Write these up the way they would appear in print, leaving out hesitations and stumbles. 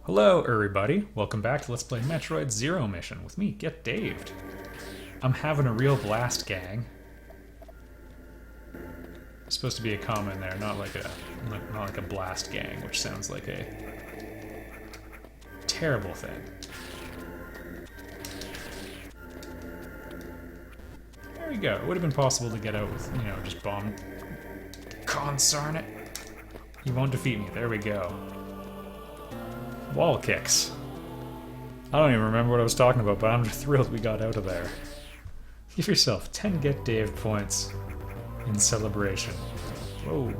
Hello, everybody. Welcome back to Let's Play Metroid Zero Mission with me, Get Daved. I'm having a real blast, gang. It's supposed to be a comma in there, not like a blast gang, which sounds like a terrible thing. There we go. It would have been possible to get out with, just bomb. Consarn it. You won't defeat me. There we go. Wall kicks. I don't even remember what I was talking about, but I'm thrilled we got out of there. Give yourself 10 Get Dave points in celebration. Whoa.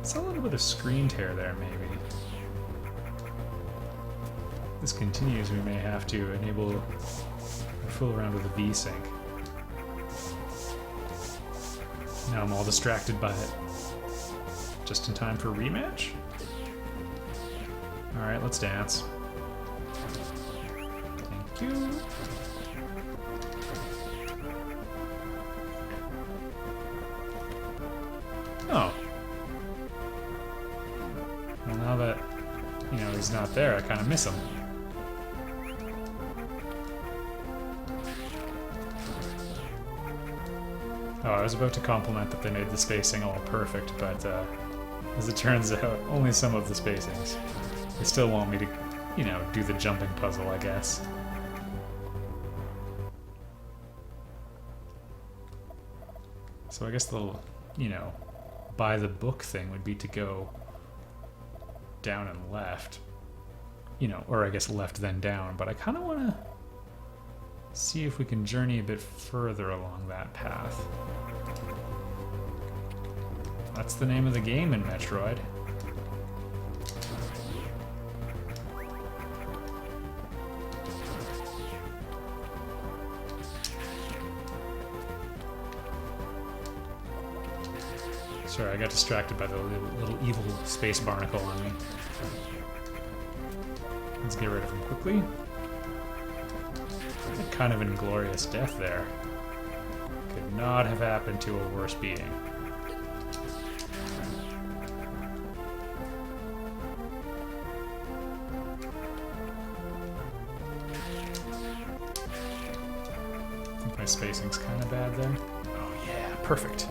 It's a little bit of screen tear there, maybe. If this continues, we may have to enable a fool around with a V-Sync. Now I'm all distracted by it. Just in time for a rematch? Alright, let's dance. Thank you. Oh. Well, now that, he's not there, I kind of miss him. Oh, I was about to compliment that they made the spacing all perfect, but as it turns out, only some of the spacings. They still want me to, do the jumping puzzle, I guess. So I guess the, by the book thing would be to go down and left. Or I guess left then down, but I kind of want to see if we can journey a bit further along that path. That's the name of the game in Metroid. Sorry, I got distracted by the little evil space barnacle on me. Let's get rid of him quickly. Kind of an inglorious death there. Could not have happened to a worse being. I think my spacing's kind of bad then. Oh yeah, perfect.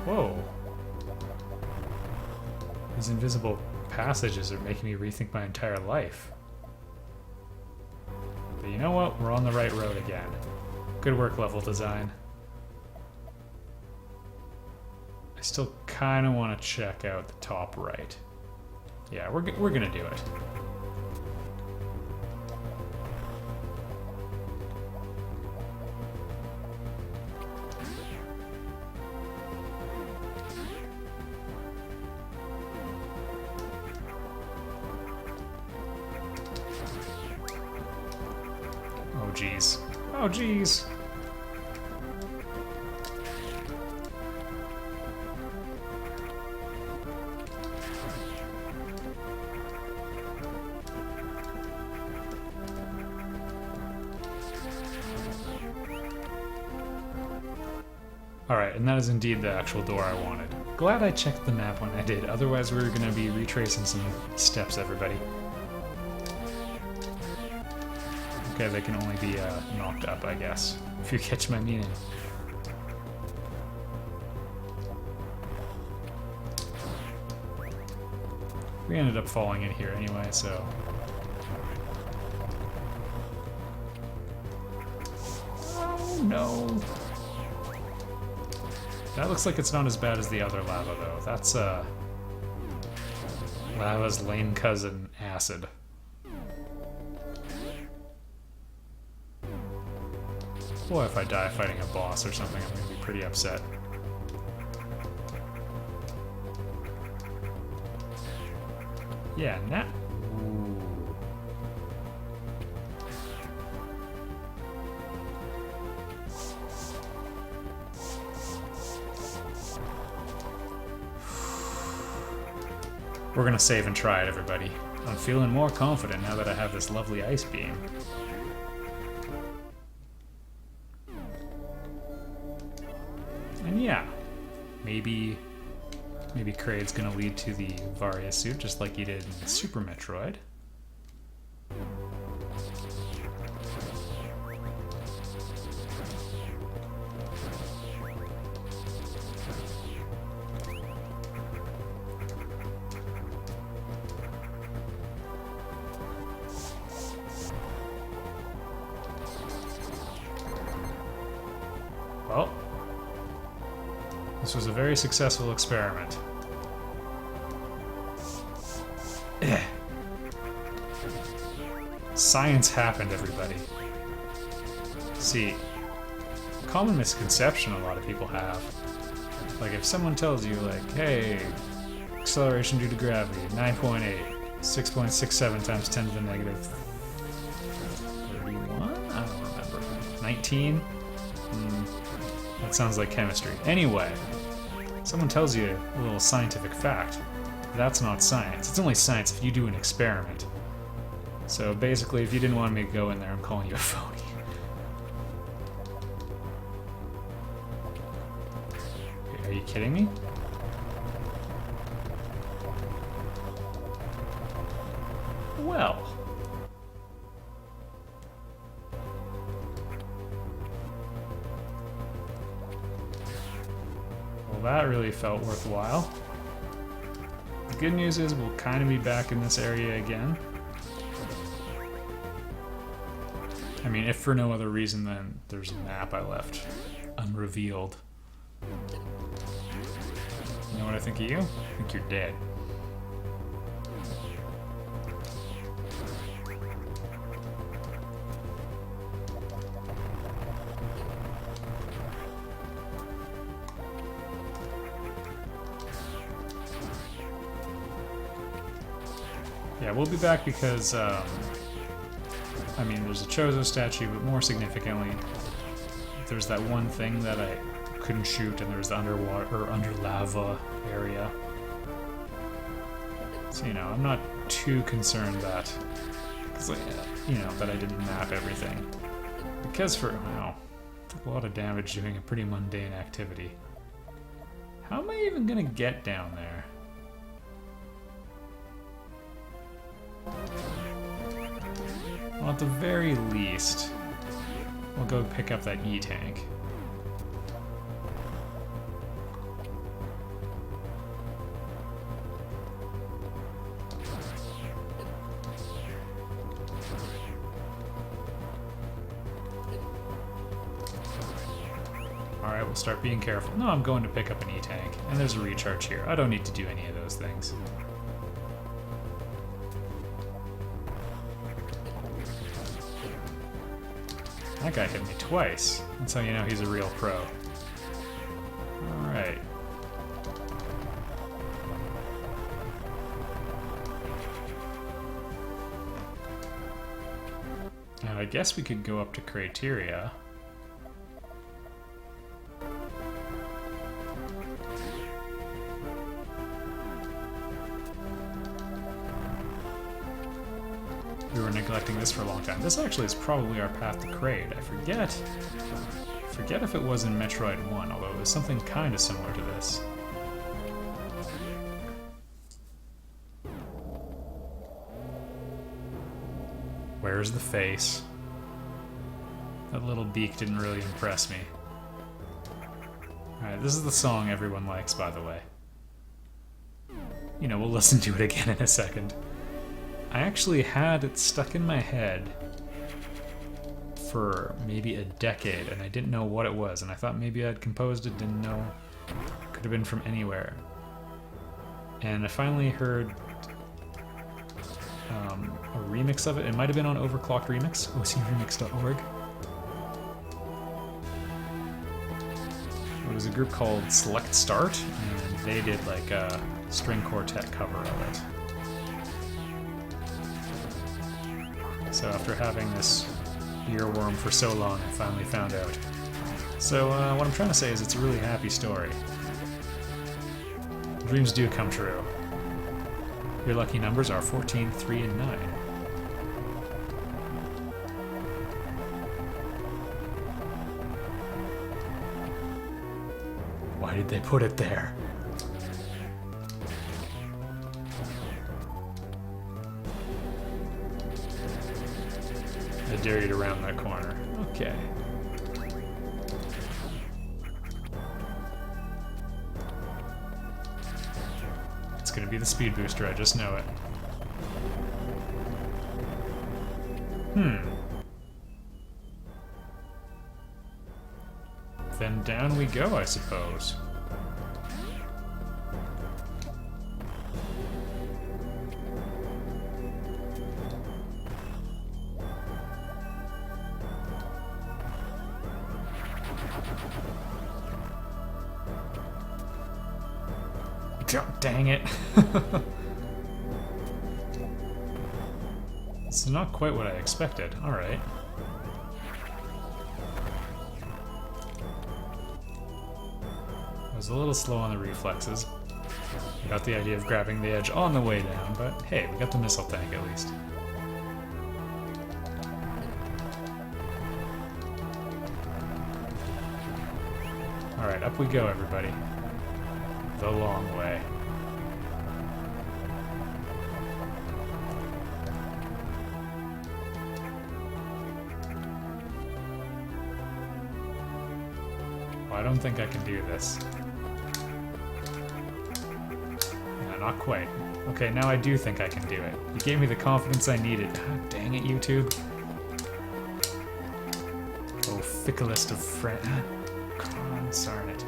Whoa. These invisible passages are making me rethink my entire life. But you know what? We're on the right road again. Good work, level design. I still kind of want to check out the top right. Yeah, we're gonna do it. Oh geez. Oh geez. Alright, and that is indeed the actual door I wanted. Glad I checked the map when I did, otherwise we were going to be retracing some steps, everybody. Okay, they can only be knocked up, I guess, if you catch my meaning. We ended up falling in here anyway, so... Oh no! That looks like it's not as bad as the other lava, though. That's, lava's lame cousin, acid. Boy, if I die fighting a boss or something, I'm gonna be pretty upset. Yeah, ooh. We're gonna save and try it, everybody. I'm feeling more confident now that I have this lovely ice beam. And yeah, maybe Maybe Kraid's gonna lead to the Varia suit, just like he did in Super Metroid. Well, this was a very successful experiment. Science happened, everybody. See, common misconception a lot of people have. Like if someone tells you like, hey, acceleration due to gravity, 9.8, 6.67 times 10 to the negative 31? I don't remember. 19? That sounds like chemistry. Anyway, someone tells you a little scientific fact. That's not science. It's only science if you do an experiment. So basically, if you didn't want me to go in there, I'm calling you a phony. Are you kidding me? Well. Well, that really felt worthwhile. The good news is we'll kind of be back in this area again. I mean, if for no other reason than there's a map I left unrevealed. You know what I think of you? I think you're dead. Yeah, we'll be back because, I mean, there's a Chozo statue, but more significantly, there's that one thing that I couldn't shoot, and there's the underwater, or under lava area. So, you know, I'm not too concerned that, you know, that I didn't map everything. Because for, wow, took a lot of damage doing a pretty mundane activity. How am I even gonna get down there? Well, at the very least, we'll go pick up that E-tank. Alright, we'll start being careful. No, I'm going to pick up an E-tank, and there's a recharge here. I don't need to do any of those things. That guy hit me twice. That's how you know he's a real pro. Alright. And I guess we could go up to Criteria. We were neglecting this for a long time. This actually is probably our path to Kraid. I forget if it was in Metroid 1, although it was something kind of similar to this. Where's the face? That little beak didn't really impress me. Alright, this is the song everyone likes, by the way. You know, we'll listen to it again in a second. I actually had it stuck in my head for maybe a decade, and I didn't know what it was, and I thought maybe I'd composed it, didn't know. Could have been from anywhere. And I finally heard a remix of it. It might have been on Overclocked Remix, ocremix.org. It was a group called Select Start, and they did like a string quartet cover of it. So after having this earworm for so long, I finally found out. So what I'm trying to say is it's a really happy story. Dreams do come true. Your lucky numbers are 14, 3, and 9. Why did they put it there? dare you to round that corner. Okay. It's gonna be the speed booster, I just know it. Then down we go, I suppose. Dang it. It's not quite what I expected. Alright. I was a little slow on the reflexes. I got the idea of grabbing the edge on the way down, but hey, we got the missile tank at least. Alright, up we go, everybody. The long way. I don't think I can do this. No, not quite. Okay, now I do think I can do it. You gave me the confidence I needed. God dang it, YouTube. Oh, ficklest of friends. Consarn it.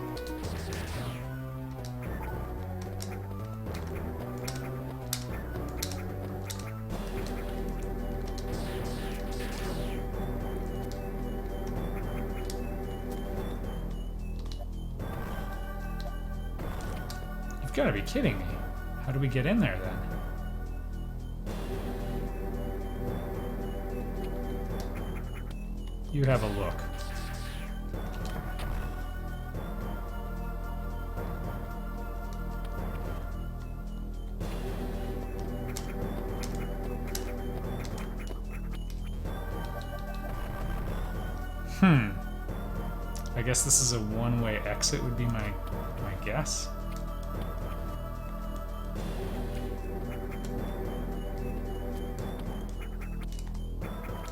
You've got to be kidding me. How do we get in there then? You have a look. I guess this is a one-way exit would be my guess.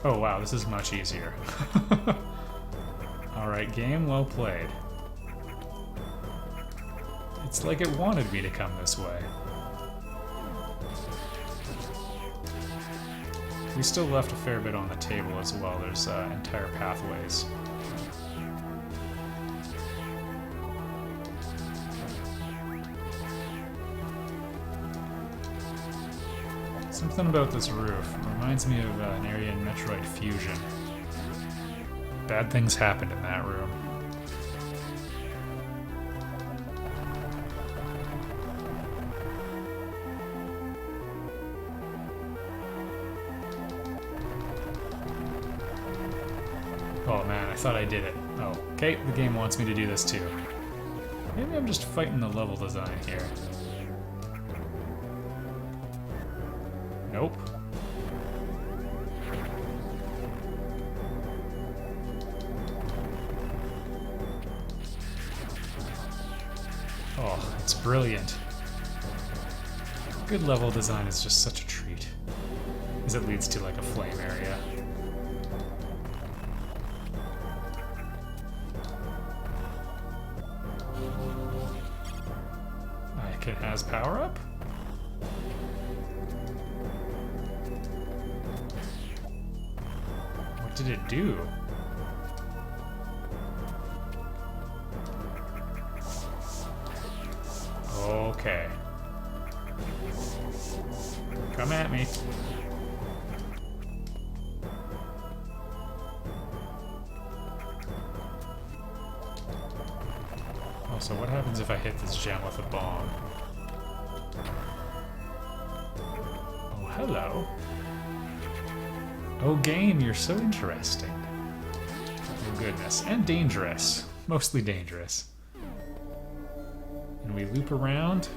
Oh wow, this is much easier. Alright, game well played. It's like it wanted me to come this way. We still left a fair bit on the table as well. There's entire pathways. Something about this roof reminds me of an area in Metroid Fusion. Bad things happened in that room. Oh man, I thought I did it. Oh, okay, the game wants me to do this too. Maybe I'm just fighting the level design here. Nope. Oh, it's brilliant. Good level design is just such a treat, as it leads to like a flame area. It has power up? What did it do? Okay. Come at me. Oh, so what happens if I hit this gem with a bomb? Oh, hello. Oh, game, you're so interesting. Oh, goodness. And dangerous. Mostly dangerous. And we loop around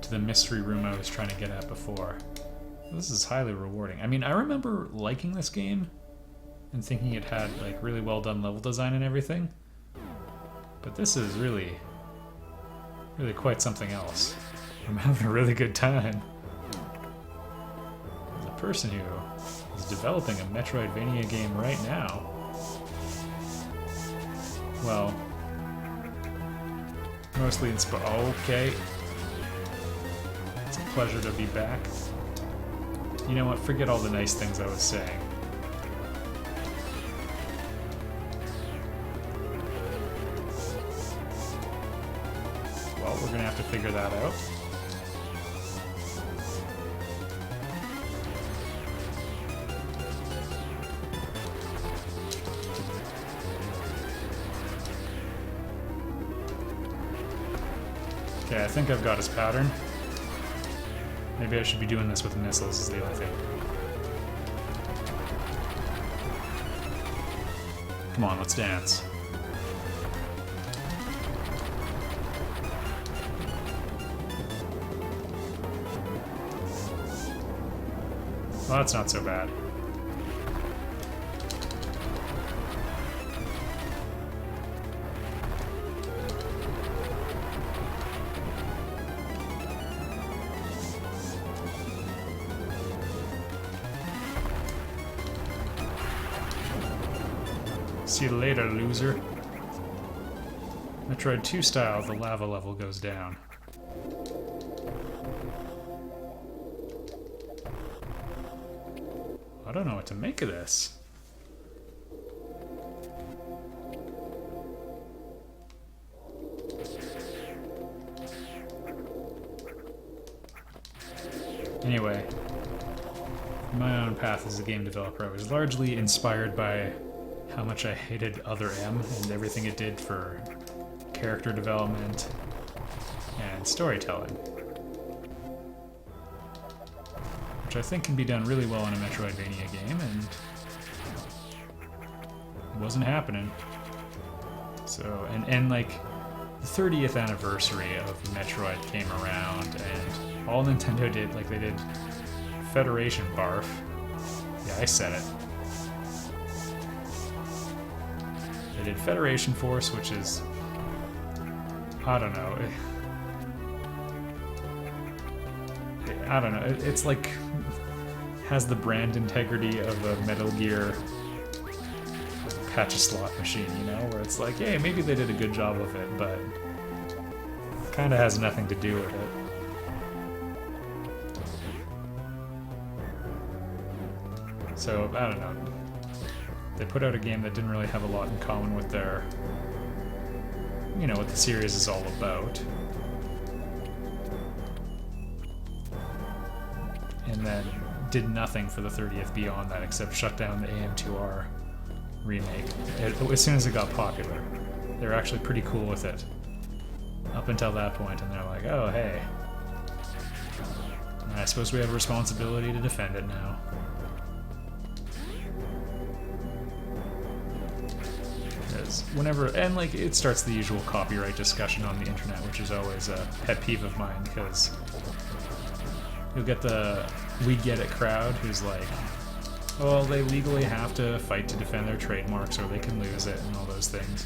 to the mystery room I was trying to get at before. This is highly rewarding. I mean, I remember liking this game and thinking it had like really well done level design and everything. But this is really quite something else. I'm having a really good time. There's a person who is developing a Metroidvania game right now. Well, mostly okay. It's a pleasure to be back. You know what? Forget all the nice things I was saying. Well, we're gonna have to figure that out. Okay, I think I've got his pattern. Maybe I should be doing this with missiles is the other thing. Come on, let's dance. Well, that's not so bad. See you later, loser. Metroid 2 style, the lava level goes down. I don't know what to make of this. Anyway, my own path as a game developer, I was largely inspired by how much I hated Other M and everything it did for character development and storytelling. Which I think can be done really well in a Metroidvania game, and it wasn't happening. So, and like, the 30th anniversary of Metroid came around, and all Nintendo did, like, they did Federation Barf. Yeah, I said it. They did Federation Force, which is, I don't know. I don't know. It's like, has the brand integrity of a Metal Gear patch a slot machine, you know? Where it's like, hey, maybe they did a good job of it, but kind of has nothing to do with it. So, I don't know. They put out a game that didn't really have a lot in common with their, you know, what the series is all about. And then did nothing for the 30th beyond that except shut down the AM2R remake. As soon as it got popular, they were actually pretty cool with it. Up until that point, and they're like, oh, hey. I suppose we have a responsibility to defend it now. Whenever, and like, it starts the usual copyright discussion on the internet, which is always a pet peeve of mine, because you'll get the we get it crowd who's like, well, they legally have to fight to defend their trademarks or they can lose it and all those things.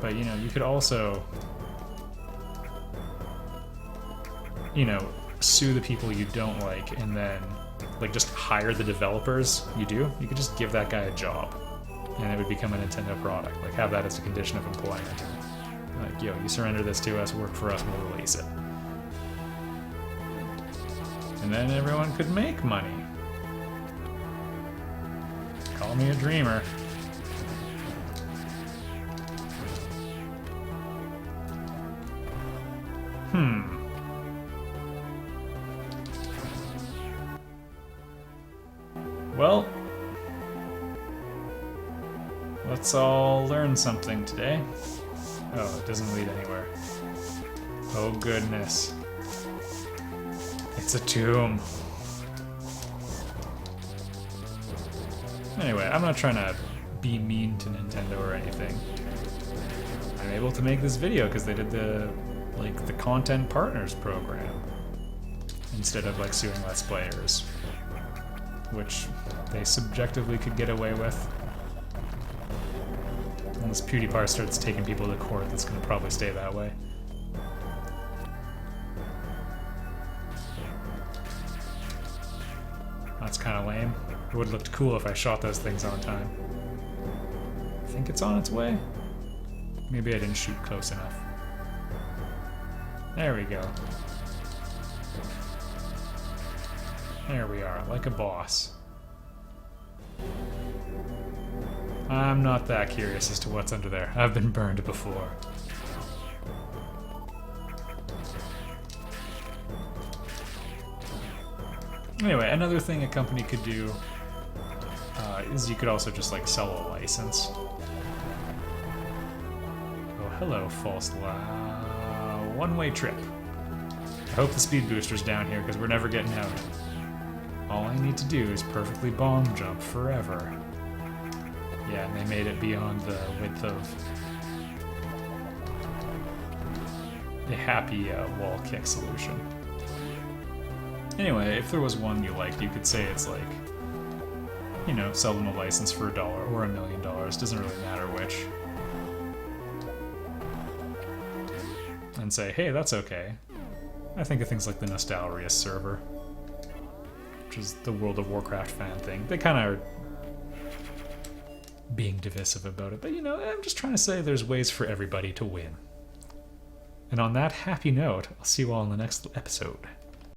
But, you know, you could also, you know, sue the people you don't like and then, like, just hire the developers you do. You could just give that guy a job and it would become a Nintendo product. Like, have that as a condition of employment. Like, yo, you surrender this to us, work for us, we'll release it. And then everyone could make money. Call me a dreamer. Well, let's all learn something today. Oh, it doesn't lead anywhere. Oh goodness. It's a tomb. Anyway, I'm not trying to be mean to Nintendo or anything. I'm able to make this video because they did the content partners program instead of like suing Let's Players, which they subjectively could get away with. Unless PewDiePie starts taking people to court, that's going to probably stay that way. That's kind of lame. It would have looked cool if I shot those things on time. I think it's on its way? Maybe I didn't shoot close enough. There we go. There we are, like a boss. I'm not that curious as to what's under there. I've been burned before. Anyway, another thing a company could do is you could also just like sell a license. Oh, hello, false one-way trip. I hope the speed booster's down here because we're never getting out. All I need to do is perfectly bomb jump forever. Yeah, and they made it beyond the width of a happy wall kick solution. Anyway, if there was one you liked, you could say it's like, you know, sell them a license for $1 or $1 million. Doesn't really matter which. And say, hey, that's okay. I think of things like the Nostalrius server, which is the World of Warcraft fan thing. They kind of are being divisive about it, but you know, I'm just trying to say there's ways for everybody to win. And on that happy note, I'll see you all in the next episode.